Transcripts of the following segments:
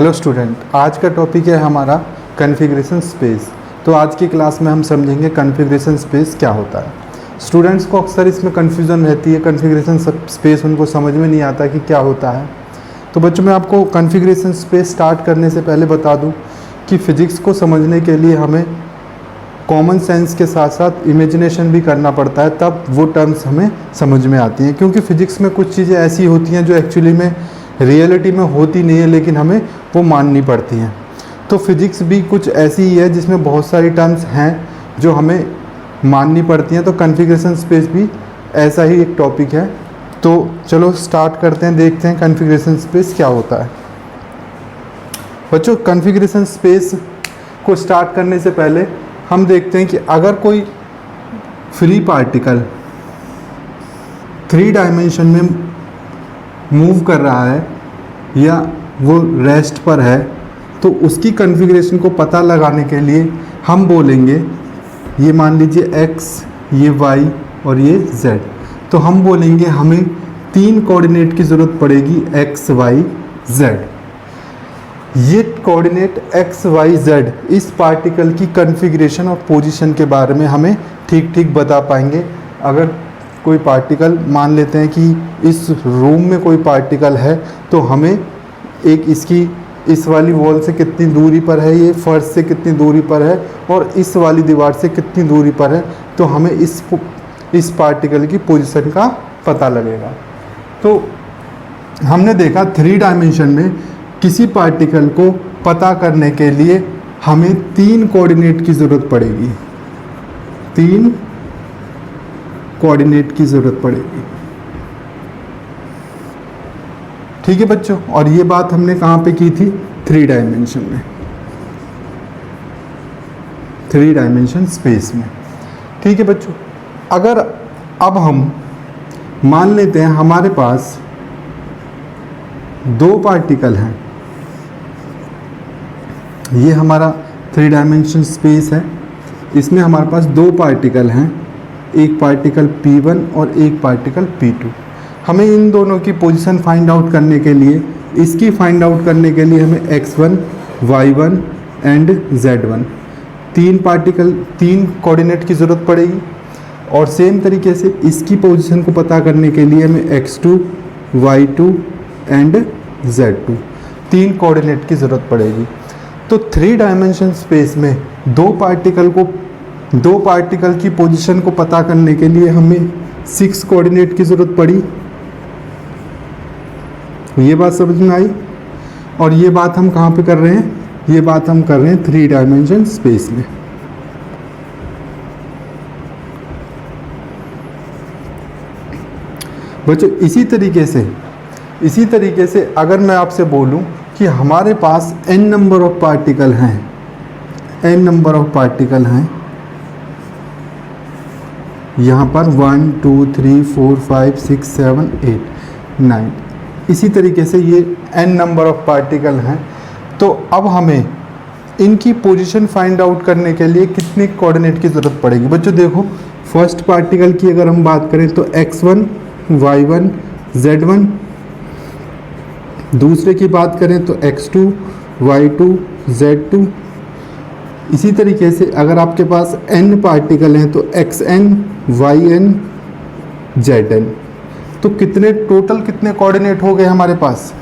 Hello student, आज का topic है हमारा कॉन्फ़िगरेशन स्पेस। तो आज की क्लास में हम समझेंगे कॉन्फ़िगरेशन स्पेस क्या होता है। स्टूडेंट्स को अक्सर इसमें कन्फ्यूज़न रहती है, कॉन्फ़िगरेशन स्पेस उनको समझ में नहीं आता कि क्या होता है। तो बच्चों, मैं आपको कॉन्फ़िगरेशन स्पेस स्टार्ट करने से पहले बता दूं कि फ़िज़िक्स को समझने के लिए हमें कॉमन सेंस के साथ साथ इमेजिनेशन भी करना पड़ता है, तब वो टर्म्स हमें समझ में आती हैं। क्योंकि फ़िज़िक्स में कुछ चीज़ें ऐसी होती हैं जो एक्चुअली में रियलिटी में होती नहीं है, लेकिन हमें वो माननी पड़ती हैं। तो फिज़िक्स भी कुछ ऐसी ही है जिसमें बहुत सारी टर्म्स हैं जो हमें माननी पड़ती हैं। तो कॉन्फ़िगरेशन स्पेस भी ऐसा ही एक टॉपिक है। तो चलो स्टार्ट करते हैं, देखते हैं कॉन्फ़िगरेशन स्पेस क्या होता है। बच्चों, कॉन्फ़िगरेशन स्पेस को स्टार्ट करने से पहले हम देखते हैं कि अगर कोई फ्री पार्टिकल 3 डायमेंशन में मूव कर रहा है या वो रेस्ट पर है, तो उसकी कॉन्फ़िगरेशन को पता लगाने के लिए हम बोलेंगे, ये मान लीजिए x, ये y और ये z। तो हम बोलेंगे हमें 3 कोऑर्डिनेट की ज़रूरत पड़ेगी, x, y, z। ये कोऑर्डिनेट x, y, z इस पार्टिकल की कॉन्फ़िगरेशन और पोजीशन के बारे में हमें ठीक ठीक बता पाएंगे। अगर कोई पार्टिकल, मान लेते हैं कि इस रूम में कोई पार्टिकल है, तो हमें एक इसकी इस वाली वॉल से कितनी दूरी पर है, ये फर्श से कितनी दूरी पर है और इस वाली दीवार से कितनी दूरी पर है, तो हमें इस पार्टिकल की पोजीशन का पता लगेगा। तो हमने देखा 3 डायमेंशन में किसी पार्टिकल को पता करने के लिए हमें 3 कोऑर्डिनेट की ज़रूरत पड़ेगी, 3 कोऑर्डिनेट की ज़रूरत पड़ेगी। ठीक है बच्चों, और ये बात हमने कहाँ पे की थी? 3 डायमेंशन में, 3 डायमेंशन स्पेस में। ठीक है बच्चों, अगर अब हम मान लेते हैं हमारे पास 2 पार्टिकल हैं, ये हमारा 3 डायमेंशन स्पेस है, इसमें हमारे पास 2 पार्टिकल हैं, एक पार्टिकल P1 और एक पार्टिकल P2। हमें इन दोनों की पोजीशन फाइंड आउट करने के लिए, इसकी फाइंड आउट करने के लिए हमें x1, y1 and z1 3 coordinate की ज़रूरत पड़ेगी। और सेम तरीके से इसकी पोजीशन को पता करने के लिए हमें x2, y2 and z2 3 coordinate की ज़रूरत पड़ेगी। तो 3 डायमेंशन स्पेस में 2 पार्टिकल की पोजीशन को पता करने के लिए हमें 6 कोऑर्डिनेट की ज़रूरत पड़ी। ये बात समझ में आई? और ये बात हम कहाँ पे कर रहे हैं? ये बात हम कर रहे हैं 3 डायमेंशन स्पेस में। बच्चों, इसी तरीके से अगर मैं आपसे बोलूं कि हमारे पास n नंबर ऑफ पार्टिकल हैं, यहाँ पर 1 2 3 4 5 6 7 8 9, इसी तरीके से ये n नंबर ऑफ पार्टिकल हैं। तो अब हमें इनकी पोजीशन फाइंड आउट करने के लिए कितने कोऑर्डिनेट की ज़रूरत पड़ेगी? बच्चों देखो, फर्स्ट पार्टिकल की अगर हम बात करें तो x1, y1, z1। दूसरे की बात करें तो x2, y2, z2। इसी तरीके से अगर आपके पास n पार्टिकल हैं तो xn, yn, zn। तो टोटल कितने कोऑर्डिनेट हो गए हमारे पास?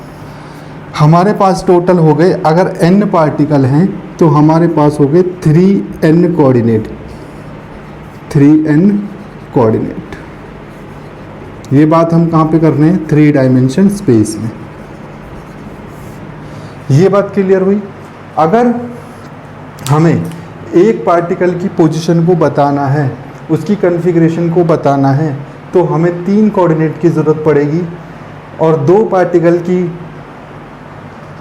हमारे पास टोटल हो गए, अगर n पार्टिकल हैं तो हमारे पास हो गए 3n कोऑर्डिनेट, 3n कोऑर्डिनेट। ये बात हम कहाँ पे कर रहे हैं? 3 डायमेंशन स्पेस में। ये बात क्लियर हुई? अगर हमें एक पार्टिकल की पोजीशन को बताना है, उसकी कॉन्फ़िगरेशन को बताना है, तो हमें 3 कोऑर्डिनेट की ज़रूरत पड़ेगी। और 2 पार्टिकल की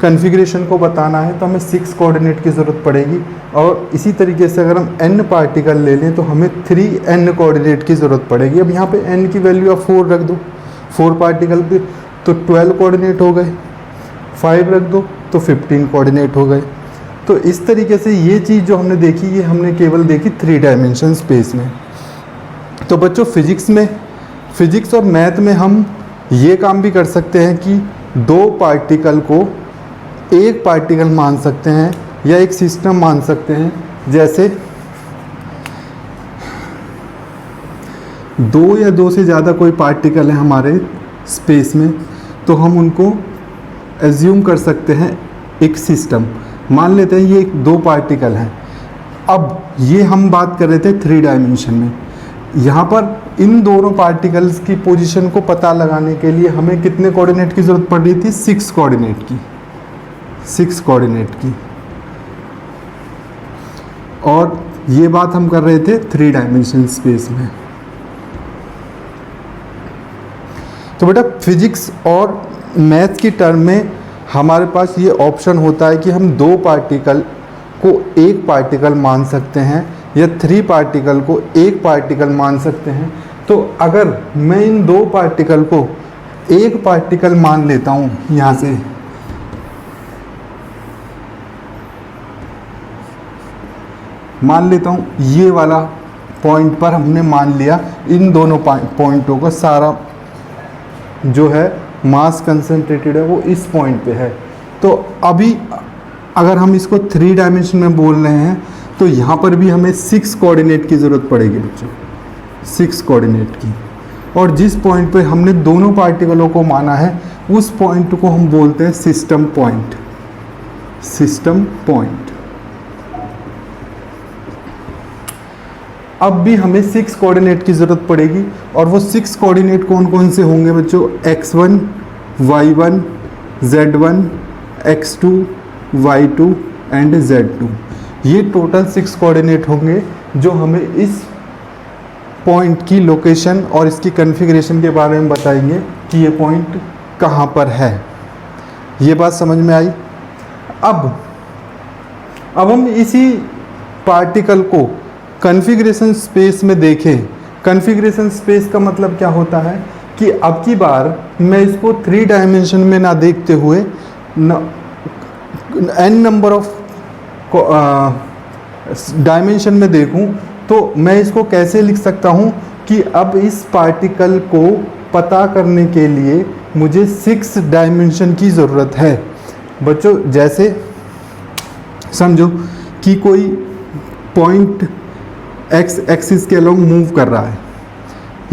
कॉन्फ़िगरेशन को बताना है तो हमें 6 कोऑर्डिनेट की ज़रूरत पड़ेगी। और इसी तरीके से अगर हम n पार्टिकल ले लें तो हमें 3n कोऑर्डिनेट की ज़रूरत पड़ेगी। अब यहाँ पे n की वैल्यू आप 4 रख दो, 4 पार्टिकल पे तो 12 कोऑर्डिनेट हो गए, 5 रख दो तो 15 कोऑर्डिनेट हो गए। तो इस तरीके से ये चीज़ जो हमने देखी, ये हमने केवल देखी 3 डायमेंशन स्पेस में। तो बच्चों, फिज़िक्स और मैथ में हम ये काम भी कर सकते हैं कि 2 पार्टिकल को एक पार्टिकल मान सकते हैं या एक सिस्टम मान सकते हैं। जैसे दो या दो से ज़्यादा कोई पार्टिकल है हमारे स्पेस में, तो हम उनको एज्यूम कर सकते हैं एक सिस्टम। मान लेते हैं ये दो पार्टिकल हैं। अब ये हम बात कर रहे थे 3 डायमेंशन में। यहाँ पर इन दोनों पार्टिकल्स की पोजीशन को पता लगाने के लिए हमें कितने कोऑर्डिनेट की ज़रूरत पड़ रही थी? 6 कोऑर्डिनेट की, 6 कोऑर्डिनेट की। और ये बात हम कर रहे थे 3 डायमेंशन स्पेस में। तो बेटा फिजिक्स और मैथ की टर्म में हमारे पास ये ऑप्शन होता है कि हम 2 पार्टिकल को एक पार्टिकल मान सकते हैं या 3 पार्टिकल को एक पार्टिकल मान सकते हैं। तो अगर मैं इन 2 पार्टिकल को एक पार्टिकल मान लेता हूँ, यहाँ से मान लेता हूँ, ये वाला पॉइंट पर हमने मान लिया इन दोनों पॉइंटों का सारा जो है मास कंसंट्रेटेड है वो इस पॉइंट पे है। तो अभी अगर हम इसको 3 डायमेंशन में बोल रहे हैं तो यहाँ पर भी हमें 6 कोऑर्डिनेट की ज़रूरत पड़ेगी बच्चों, 6 कोऑर्डिनेट की। और जिस पॉइंट पे हमने दोनों पार्टिकलों को माना है उस पॉइंट को हम बोलते हैं सिस्टम पॉइंट, सिस्टम पॉइंट। अब भी हमें 6 कोऑर्डिनेट की ज़रूरत पड़ेगी और वो 6 कोऑर्डिनेट कौन कौन से होंगे बच्चों? x1, y1, z1, x2, y2 and z2। ये टोटल 6 कोऑर्डिनेट होंगे जो हमें इस पॉइंट की लोकेशन और इसकी कॉन्फ़िगरेशन के बारे में बताएंगे कि ये पॉइंट कहाँ पर है। ये बात समझ में आई? अब हम इसी पार्टिकल को कॉन्फ़िगरेशन स्पेस में देखें। कॉन्फ़िगरेशन स्पेस का मतलब क्या होता है कि अब की बार मैं इसको 3 डायमेंशन में ना देखते हुए n नंबर ऑफ डायमेंशन में देखूं, तो मैं इसको कैसे लिख सकता हूं कि अब इस पार्टिकल को पता करने के लिए मुझे 6 डायमेंशन की ज़रूरत है। बच्चों जैसे समझो कि कोई पॉइंट एक्स एक्सिस के अलोंग मूव कर रहा है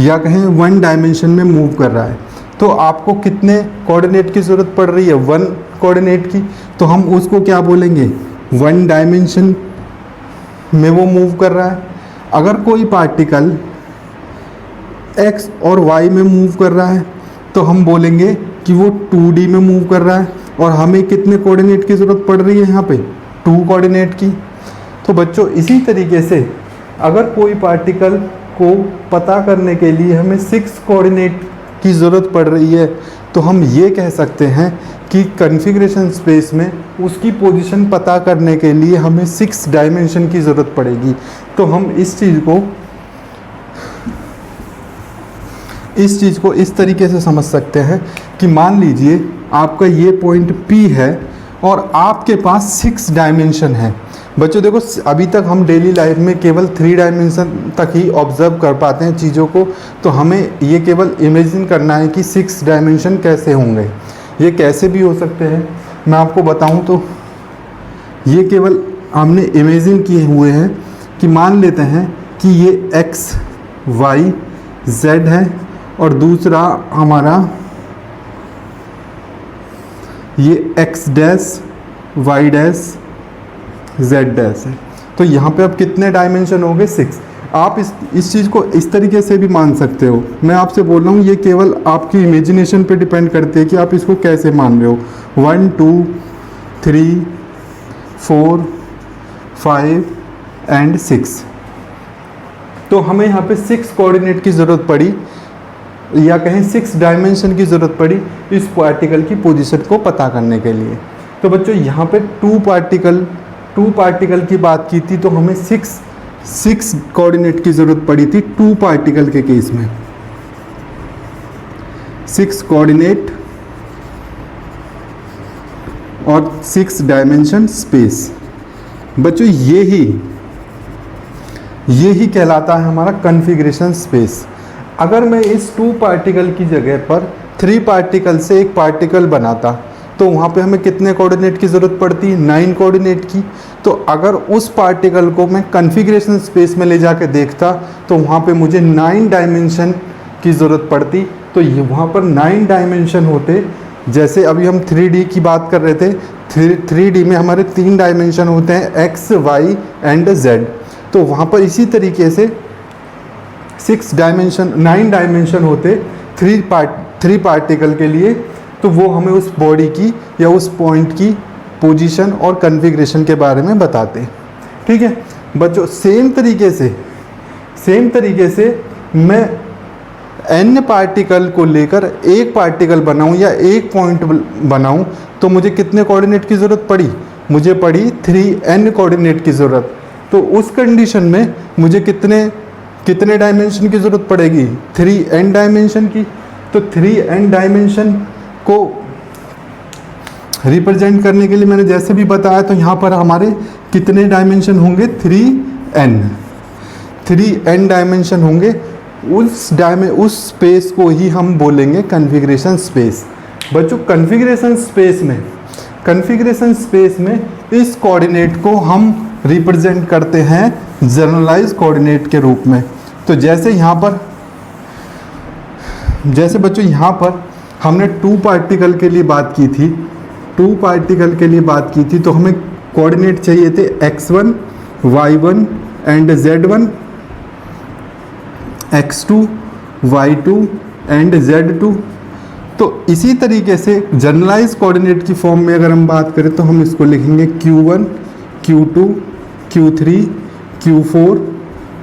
या कहें 1 डायमेंशन में मूव कर रहा है, तो आपको कितने कोऑर्डिनेट की ज़रूरत पड़ रही है? 1 कोऑर्डिनेट की। तो हम उसको क्या बोलेंगे? 1 डायमेंशन में वो मूव कर रहा है। अगर कोई पार्टिकल एक्स और वाई में मूव कर रहा है तो हम बोलेंगे कि वो 2D में मूव कर रहा है और हमें कितने कोऑर्डिनेट की ज़रूरत पड़ रही है यहाँ पे? 2 कोऑर्डिनेट की। तो बच्चों इसी तरीके से अगर कोई पार्टिकल को पता करने के लिए हमें 6 कोऑर्डिनेट की ज़रूरत पड़ रही है तो हम ये कह सकते हैं कि कॉन्फ़िगरेशन स्पेस में उसकी पोजीशन पता करने के लिए हमें 6 डायमेंशन की ज़रूरत पड़ेगी। तो हम इस चीज़ को इस तरीके से समझ सकते हैं कि मान लीजिए आपका ये पॉइंट P है और आपके पास 6 डायमेंशन है। बच्चों देखो अभी तक हम डेली लाइफ में केवल 3 डायमेंशन तक ही ऑब्जर्व कर पाते हैं चीज़ों को, तो हमें ये केवल इमेजिन करना है कि 6 डायमेंशन कैसे होंगे। ये कैसे भी हो सकते हैं मैं आपको बताऊं तो ये केवल हमने इमेजिन किए हुए हैं कि मान लेते हैं कि ये x, y, z है और दूसरा हमारा ये x dash, y dash, z dash है। तो यहाँ पे अब कितने डायमेंशन हो गए? 6। आप इस चीज़ को इस तरीके से भी मान सकते हो। मैं आपसे बोल रहा हूँ ये केवल आपकी इमेजिनेशन पे डिपेंड करती है कि आप इसको कैसे मान रहे हो। 1 2 3 4 5 एंड 6। तो हमें यहाँ पे 6 कोऑर्डिनेट की ज़रूरत पड़ी या कहें 6 डायमेंशन की ज़रूरत पड़ी इस पार्टिकल की पोजीशन को पता करने के लिए। तो बच्चों यहाँ पे 2 पार्टिकल की बात की थी तो हमें 6 कोऑर्डिनेट की ज़रूरत पड़ी थी 2 पार्टिकल के केस में। 6 कोऑर्डिनेट और 6 डायमेंशन स्पेस। बच्चों ये ही कहलाता है हमारा कॉन्फ़िगरेशन स्पेस। अगर मैं इस 2 पार्टिकल की जगह पर 3 पार्टिकल से एक पार्टिकल बनाता तो वहाँ पे हमें कितने कोऑर्डिनेट की ज़रूरत पड़ती है, 9 कोऑर्डिनेट की। तो अगर उस पार्टिकल को मैं कॉन्फ़िगरेशन स्पेस में ले जाके देखता तो वहाँ पे मुझे 9 डायमेंशन की ज़रूरत पड़ती। तो ये वहाँ पर 9 डायमेंशन होते। जैसे अभी हम 3D की बात कर रहे थे, 3D में हमारे 3 डायमेंशन होते हैं, एक्स, वाई एंड जेड। तो वहाँ पर इसी तरीके से 9 डायमेंशन होते 3 पार्टिकल के लिए। तो वो हमें उस बॉडी की या उस पॉइंट की पोजीशन और कॉन्फ़िगरेशन के बारे में बताते हैं। ठीक है बच्चों, सेम तरीके से मैं n पार्टिकल को लेकर एक पार्टिकल बनाऊं या एक पॉइंट बनाऊं तो मुझे कितने कोऑर्डिनेट की ज़रूरत पड़ी, मुझे पड़ी 3n कोऑर्डिनेट की ज़रूरत। तो उस कंडीशन में मुझे कितने डायमेंशन की ज़रूरत पड़ेगी, 3n डायमेंशन की। तो 3n डायमेंशन को रिप्रेजेंट करने के लिए मैंने जैसे भी बताया, तो यहाँ पर हमारे कितने डायमेंशन होंगे, 3n डायमेंशन होंगे। उस स्पेस को ही हम बोलेंगे कॉन्फ़िगरेशन स्पेस। बच्चों कॉन्फ़िगरेशन स्पेस में इस कोऑर्डिनेट को हम रिप्रेजेंट करते हैं जनरलाइज कोऑर्डिनेट के रूप में। तो जैसे बच्चों यहाँ पर हमने 2 पार्टिकल के लिए बात की थी, तो हमें कोऑर्डिनेट चाहिए थे x1, y1 and z1, x2, y2 and z2। तो इसी तरीके से जनरलाइज कोऑर्डिनेट की फॉर्म में अगर हम बात करें तो हम इसको लिखेंगे q1, q2, q3, q4,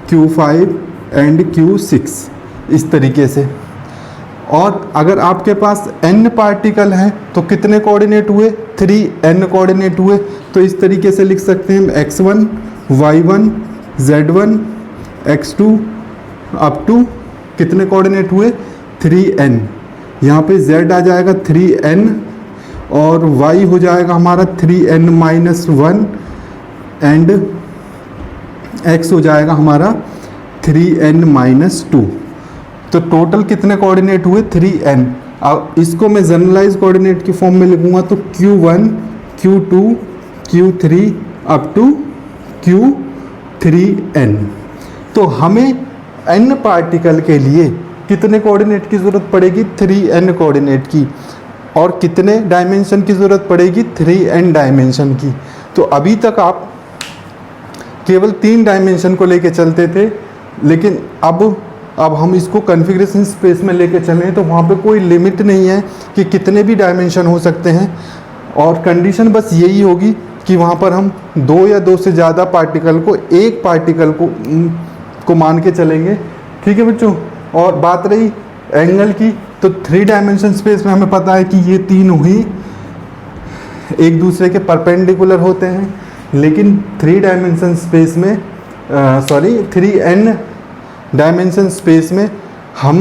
q5 and q6 इस तरीके से। और अगर आपके पास n पार्टिकल हैं तो कितने कोऑर्डिनेट हुए, 3n कोऑर्डिनेट हुए। तो इस तरीके से लिख सकते हैं x1, y1, z1, x2 up to कितने कोऑर्डिनेट हुए, 3n। यहाँ पे z आ जाएगा 3n और y हो जाएगा हमारा 3n माइनस 1 एंड x हो जाएगा हमारा 3n माइनस 2। तो टोटल कितने कोऑर्डिनेट हुए, 3n। अब इसको मैं जनरलाइज कोऑर्डिनेट की फॉर्म में लिखूंगा तो q1, q2, q3 up to q3n। तो हमें n पार्टिकल के लिए कितने कोऑर्डिनेट की ज़रूरत पड़ेगी, 3n कोऑर्डिनेट की। और कितने डायमेंशन की ज़रूरत पड़ेगी, 3n डायमेंशन की। तो अभी तक आप केवल 3 डायमेंशन को लेके चलते थे, लेकिन अब हम इसको कॉन्फ़िगरेशन स्पेस में लेके चलें तो वहाँ पे कोई लिमिट नहीं है कि कितने भी डायमेंशन हो सकते हैं। और कंडीशन बस यही होगी कि वहाँ पर हम 2 या 2 से ज़्यादा पार्टिकल को एक पार्टिकल को मान के चलेंगे। ठीक है बच्चों। और बात रही एंगल की, तो 3 डायमेंशन स्पेस में हमें पता है कि ये तीनों ही एक दूसरे के परपेंडिकुलर होते हैं, लेकिन 3n डायमेंशन स्पेस में हम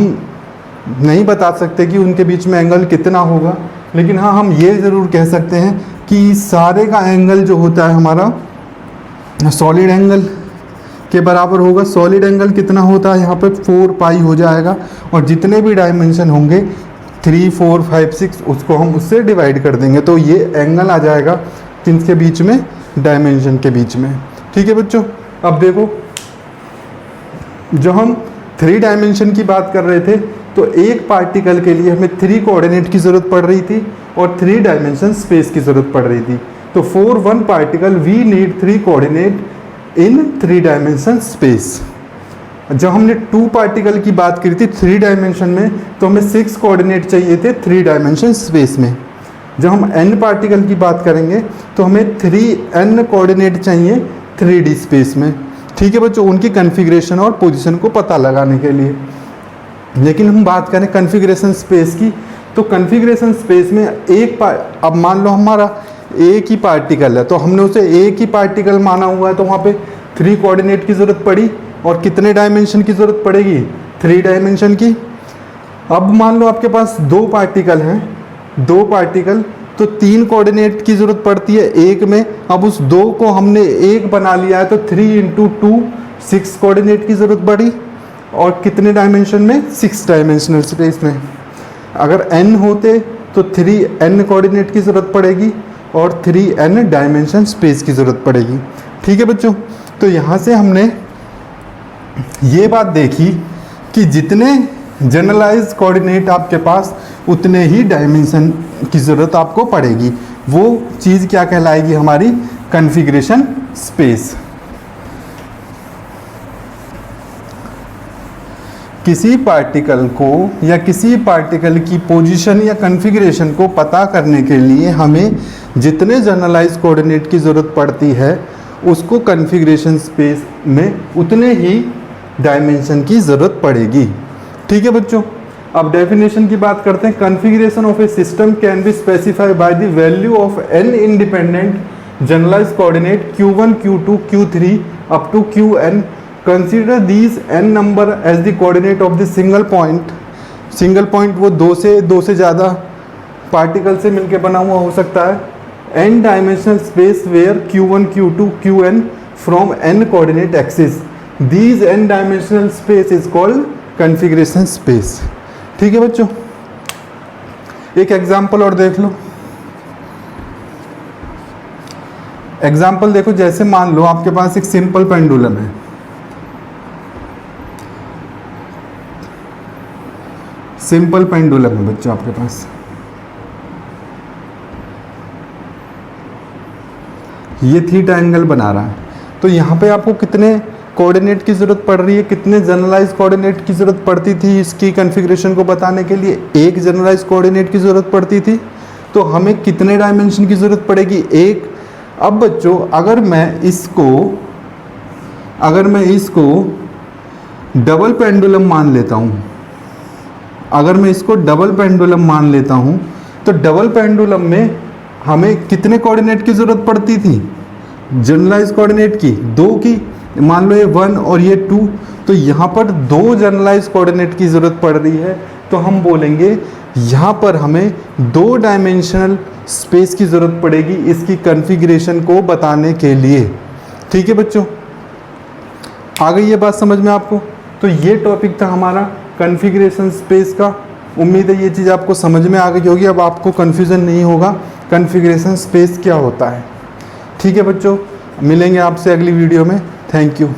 नहीं बता सकते कि उनके बीच में एंगल कितना होगा। लेकिन हाँ, हम ये ज़रूर कह सकते हैं कि सारे का एंगल जो होता है हमारा सॉलिड एंगल के बराबर होगा। सॉलिड एंगल कितना होता है यहाँ पे 4 पाई हो जाएगा, और जितने भी डायमेंशन होंगे 3, 4, 5, 6 उसको हम उससे डिवाइड कर देंगे। तो ये एंगल आ जाएगा किनके बीच में, डायमेंशन के बीच में। ठीक है बच्चों। अब देखो, जो हम 3 डायमेंशन की बात कर रहे थे तो एक पार्टिकल के लिए हमें 3 कोऑर्डिनेट की ज़रूरत पड़ रही थी और 3 डायमेंशन स्पेस की ज़रूरत पड़ रही थी। तो for one particle we need 3 coordinate in 3 dimension space. जब हमने 2 पार्टिकल की बात करी थी 3 डायमेंशन में, तो हमें 6 कोऑर्डिनेट चाहिए थे 3 डायमेंशन स्पेस में। जब हम n पार्टिकल की बात करेंगे तो हमें 3n कोऑर्डिनेट चाहिए 3D स्पेस में। ठीक है बच्चों, उनकी कॉन्फ़िगरेशन और पोजीशन को पता लगाने के लिए। लेकिन हम बात करें कॉन्फ़िगरेशन स्पेस की, तो कॉन्फ़िगरेशन स्पेस में अब मान लो हमारा एक ही पार्टिकल है, तो हमने उसे एक ही पार्टिकल माना हुआ है, तो वहाँ पे 3 कोऑर्डिनेट की ज़रूरत पड़ी। और कितने डायमेंशन की ज़रूरत पड़ेगी, 3 डायमेंशन की। अब मान लो आपके पास 2 पार्टिकल हैं, 2 पार्टिकल, तो 3 कोऑर्डिनेट की ज़रूरत पड़ती है एक में। अब उस 2 को हमने एक बना लिया है, तो 3 × 2 6 कोऑर्डिनेट की ज़रूरत पड़ी। और कितने डायमेंशन में, 6 डायमेंशनल स्पेस में। अगर n होते तो 3n कोऑर्डिनेट की ज़रूरत पड़ेगी और 3n डायमेंशन स्पेस की ज़रूरत पड़ेगी। ठीक है बच्चों, तो यहाँ से हमने ये बात देखी कि जितने जनरलाइज कोऑर्डिनेट आपके पास उतने ही डायमेंशन की ज़रूरत आपको पड़ेगी। वो चीज़ क्या कहलाएगी? हमारी कॉन्फ़िगरेशन स्पेस। किसी पार्टिकल को या किसी पार्टिकल की पोजीशन या कॉन्फ़िगरेशन को पता करने के लिए हमें जितने जनरलाइज कोऑर्डिनेट की ज़रूरत पड़ती है उसको कॉन्फ़िगरेशन स्पेस में उतने ही डायमेंशन की ज़रूरत पड़ेगी। ठीक है बच्चों, अब डेफिनेशन की बात करते हैं। Configuration of a system can be specified by the value of n independent generalize coordinate q1 q2 q3 up to qn। Consider these n number as the coordinate of the single point. Single point वो दो से ज़्यादा particle से मिलकर बना हुआ हो सकता है। n dimensional space where q1 q2 qn from n coordinate axis. These n dimensional space is called configuration space. ठीक है बच्चों, एक एग्जाम्पल और देख लो। एग्जाम्पल देखो, जैसे मान लो आपके पास एक सिंपल पेंडुलम है। सिंपल पेंडुलम है बच्चों आपके पास, ये थीटा एंगल बना रहा है। तो यहाँ पे आपको कितने कोऑर्डिनेट की ज़रूरत पड़ रही है? कितने जनरलाइज कोऑर्डिनेट की ज़रूरत पड़ती थी इसकी कॉन्फ़िगरेशन को बताने के लिए? एक जनरलाइज कोऑर्डिनेट की ज़रूरत पड़ती थी। तो हमें कितने डायमेंशन की ज़रूरत पड़ेगी? एक। अब बच्चों अगर मैं इसको डबल पेंडुलम मान लेता हूँ, अगर मैं इसको डबल पेंडुलम मान लेता हूँ तो डबल पेंडुलम में हमें कितने कोऑर्डिनेट की ज़रूरत पड़ती थी? जनरलाइज कोऑर्डिनेट की दो की, मान लो ये 1 और ये 2, तो यहाँ पर दो जनरलाइज कोऑर्डिनेट की ज़रूरत पड़ रही है। तो हम बोलेंगे यहाँ पर हमें 2 डायमेंशनल स्पेस की ज़रूरत पड़ेगी इसकी कॉन्फ़िगरेशन को बताने के लिए। ठीक है बच्चों, आ गई ये बात समझ में आपको? तो ये टॉपिक था हमारा कॉन्फ़िगरेशन स्पेस का। उम्मीद है ये चीज़ आपको समझ में आ गई होगी, अब आपको कन्फ्यूज़न नहीं होगा कॉन्फ़िगरेशन स्पेस क्या होता है। ठीक है बच्चों, मिलेंगे आपसे अगली वीडियो में। Thank you.